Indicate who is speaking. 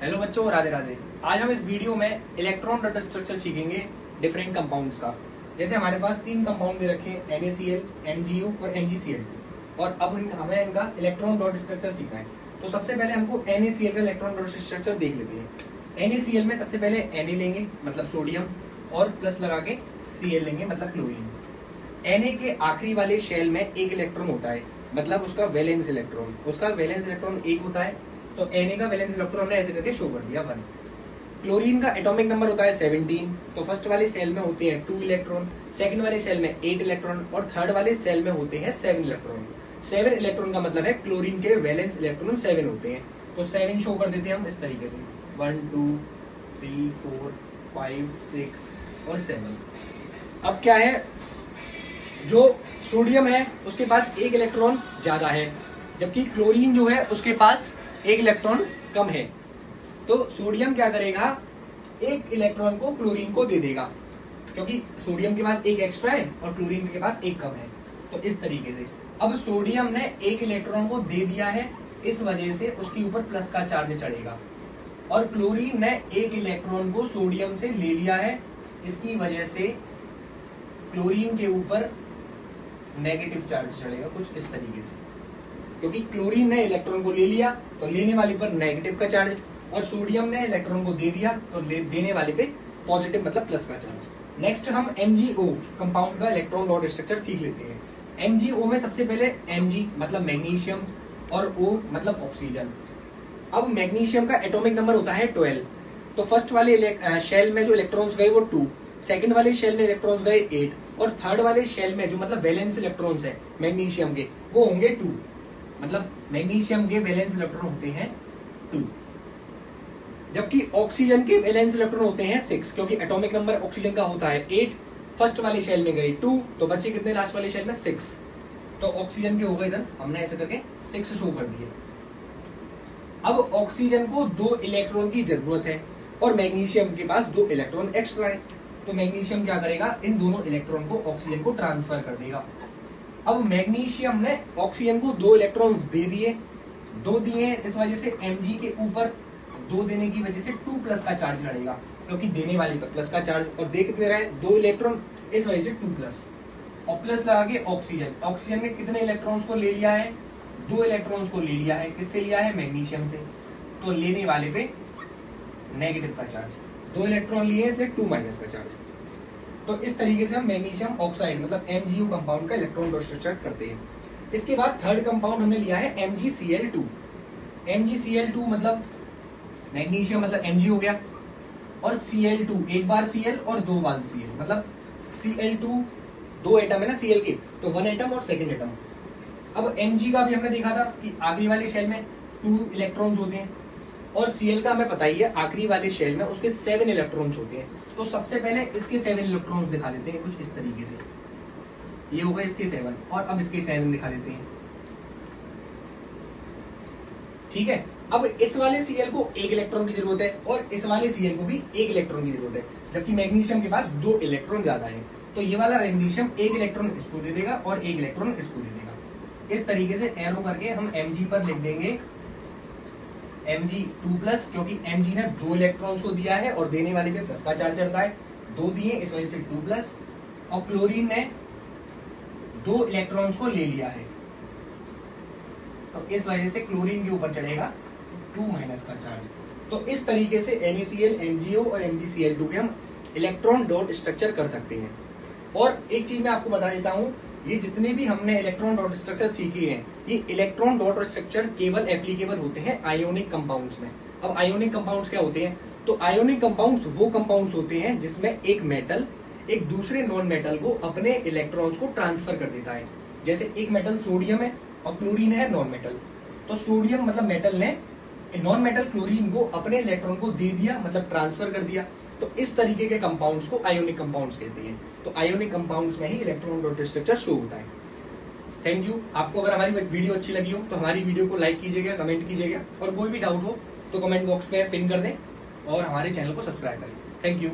Speaker 1: Hello बच्चों, राधे राधे। आज हम इस वीडियो में इलेक्ट्रॉन डॉट स्ट्रक्चर सीखेंगे डिफरेंट कंपाउंड्स का। जैसे हमारे पास तीन कंपाउंड दे रखे हैं, NaCl, MgO और MgCl2, और अब हमें इनका इलेक्ट्रॉन डॉट स्ट्रक्चर सीखना है। तो सबसे पहले हमको NaCl का इलेक्ट्रॉन डॉट स्ट्रक्चर देख लेते हैं। NaCl में सबसे पहले Na लेंगे मतलब सोडियम, और प्लस लगा के Cl लेंगे मतलब क्लोरीन। Na के आखिरी वाले शेल में एक इलेक्ट्रॉन होता है, मतलब उसका वैलेंस इलेक्ट्रॉन, एक होता है। तो Na का वैलेंस इलेक्ट्रॉन हमने ऐसे करके शो कर दिया 1। क्लोरीन का एटॉमिक नंबर होता है 17। तो फर्स्ट वाले सेल में होते हैं 2 इलेक्ट्रॉन, सेकंड वाले सेल में 8 इलेक्ट्रॉन और थर्ड वाले सेल में होते हैं 7 इलेक्ट्रॉन। 7 इलेक्ट्रॉन का मतलब है क्लोरीन के वैलेंस इलेक्ट्रॉन 7 होते हैं। तो 7 शो कर देते हैं हम इस तरीके से, 1 2 3 4 5 6 और 7। अब क्या है, जो सोडियम है उसके पास एक इलेक्ट्रॉन ज्यादा है, जबकि क्लोरीन जो है उसके पास एक इलेक्ट्रॉन कम है। तो सोडियम क्या करेगा, एक इलेक्ट्रॉन को क्लोरीन को दे देगा, क्योंकि सोडियम के पास एक एक्स्ट्रा है और क्लोरीन के पास एक कम है। तो इस तरीके से अब सोडियम ने एक इलेक्ट्रॉन को दे दिया है, इस वजह से उसके ऊपर प्लस का चार्ज चढ़ेगा, और क्लोरीन ने एक इलेक्ट्रॉन को सोडियम से ले लिया है, इसकी वजह से क्लोरीन के ऊपर नेगेटिव चार्ज चढ़ेगा कुछ इस तरीके से। क्योंकि क्लोरीन ने इलेक्ट्रॉन को ले लिया तो लेने वाले पर नेगेटिव का चार्ज, और सोडियम ने इलेक्ट्रॉन को दे दिया तो देने वाले पे पॉजिटिव मतलब प्लस का चार्ज। नेक्स्ट हम MgO कंपाउंड का इलेक्ट्रॉन डॉट स्ट्रक्चर सीख लेते हैं। MgO में सबसे पहले Mg मतलब मैग्नीशियम और O मतलब ऑक्सीजन। अब मैग्नीशियम का एटॉमिक नंबर होता है 12। तो फर्स्ट वाले शेल में जो इलेक्ट्रॉन्स गए वो 2, सेकंड वाले शेल में इलेक्ट्रॉन्स गए 8, और थर्ड वाले शेल में जो मतलब वैलेंस इलेक्ट्रॉन्स है मैग्नीशियम के वो होंगे 2। मतलब मैग्नीशियम के वैलेंस इलेक्ट्रॉन होते हैं 2, जबकि ऑक्सीजन के वैलेंस इलेक्ट्रॉन होते हैं 6, क्योंकि एटॉमिक नंबर ऑक्सीजन का होता है 8। फर्स्ट वाले शेल में गए 2, तो बचे कितने लास्ट वाले शेल में 6। तो ऑक्सीजन के हो गए, इधर हमने ऐसे करके 6 शो कर दिए। अब ऑक्सीजन को 2 इलेक्ट्रॉन की जरूरत है और मैग्नीशियम के पास 2 इलेक्ट्रॉन एक्स्ट्रा है। तो मैग्नीशियम क्या करेगा, इन दोनों इलेक्ट्रॉन को ऑक्सीजन को ट्रांसफर कर देगा। अब मैग्नीशियम ने ऑक्सीजन को 2 इलेक्ट्रॉन्स दे दिए, 2 दिए, इस वजह से Mg के ऊपर 2 देने की वजह से 2 प्लस का चार्ज लड़ेगा, क्योंकि देने वाले पर प्लस का चार्ज और दे कितने रहे 2 इलेक्ट्रॉन, इस वजह से 2 प्लस। और प्लस लगा के ऑक्सीजन ने कितने इलेक्ट्रॉन्स को ले लिया है, 2 इलेक्ट्रॉन्स को ले लिया है। किससे लिया है, मैग्नीशियम से। तो लेने वाले पे नेगेटिव का चार्ज, 2 इलेक्ट्रॉन लिए इसलिए 2 माइनस का चार्ज। तो इस तरीके से हम मैग्नीशियम ऑक्साइड मतलब MgO कंपाउंड का इलेक्ट्रॉन डॉट स्ट्रक्चर करते हैं। इसके बाद थर्ड कंपाउंड हमने लिया है MgCl2। MgCl2 मतलब मैग्नीशियम मतलब Mg हो गया, और Cl2 एक बार Cl और 2 बार Cl, मतलब Cl2 2 एटम है ना Cl के, तो 1 एटम और सेकंड एटम। अब Mg का भी हमने देखा था कि आखिरी वाले शेल में 2 इलेक्ट्रॉन्स होते हैं, और Cl का हमें पता ही है आखिरी वाले शेल में उसके 7 इलेक्ट्रॉन्स होते हैं। तो सबसे पहले इसके 7 इलेक्ट्रॉन्स दिखा देते हैं कुछ इस तरीके से। ये हो गए इसके 7, और अब इसके 7 दिखा देते हैं। ठीक है, अब इस वाले Cl को 1 इलेक्ट्रॉन की जरूरत है और इस वाले Cl को भी 1 इलेक्ट्रॉन की जरूरत है, जबकि मैग्नीशियम के पास 2 इलेक्ट्रॉन ज्यादा है। तो ये वाला मैग्नीशियम 1 इलेक्ट्रॉन इसको दे देगा और 1 इलेक्ट्रॉन इसको दे देगा। इस तरीके से एरो करके हम Mg पर लिख देंगे Mg2+, क्योंकि Mg ने 2 इलेक्ट्रॉन्स को दिया है और देने वाले पे प्लस का चार्ज चढ़ता है, 2 दिए इस वजह से 2+, और क्लोरीन ने 2 इलेक्ट्रॉन्स को ले लिया है, तो इस वजह से क्लोरीन के ऊपर चढ़ेगा 2 माइनस का चार्ज। तो इस तरीके से NaCl, MgO और MgCl2 के हम इलेक्ट्रॉन डॉट स्ट्रक्चर कर सकते हैं। और एक चीज मैं आपको बता देता हूं, ये जितने भी हमने इलेक्ट्रॉन डॉट स्ट्रक्चर सीखे हैं, ये इलेक्ट्रॉन डॉट स्ट्रक्चर केवल एप्लीकेबल होते हैं आयोनिक कंपाउंड्स में। अब आयोनिक कंपाउंड्स क्या होते हैं, तो आयोनिक कंपाउंड्स वो कंपाउंड्स होते हैं जिसमें एक मेटल एक दूसरे नॉन मेटल को अपने इलेक्ट्रॉन्स को ट्रांसफर कर देता है। जैसे एक मेटल सोडियम है और क्लोरीन है नॉन मेटल, तो सोडियम मतलब मेटल ने नॉन मेटल क्लोरीन को अपने इलेक्ट्रॉन को दे दिया, मतलब ट्रांसफर कर दिया। तो इस तरीके के कंपाउंड्स को आयोनिक कंपाउंड्स कहते हैं। तो आयोनिक कंपाउंड्स में ही इलेक्ट्रॉन डॉट स्ट्रक्चर शो होता है। Thank you. आपको अगर हमारी वीडियो अच्छी लगी हो तो हमारी वीडियो को लाइक कीजिएगा, कमेंट कीजिएगा, और कोई भी डाउट हो तो कमेंट बॉक्स में पिन कर दें और हमारे चैनल को सब्सक्राइब करें। Thank you.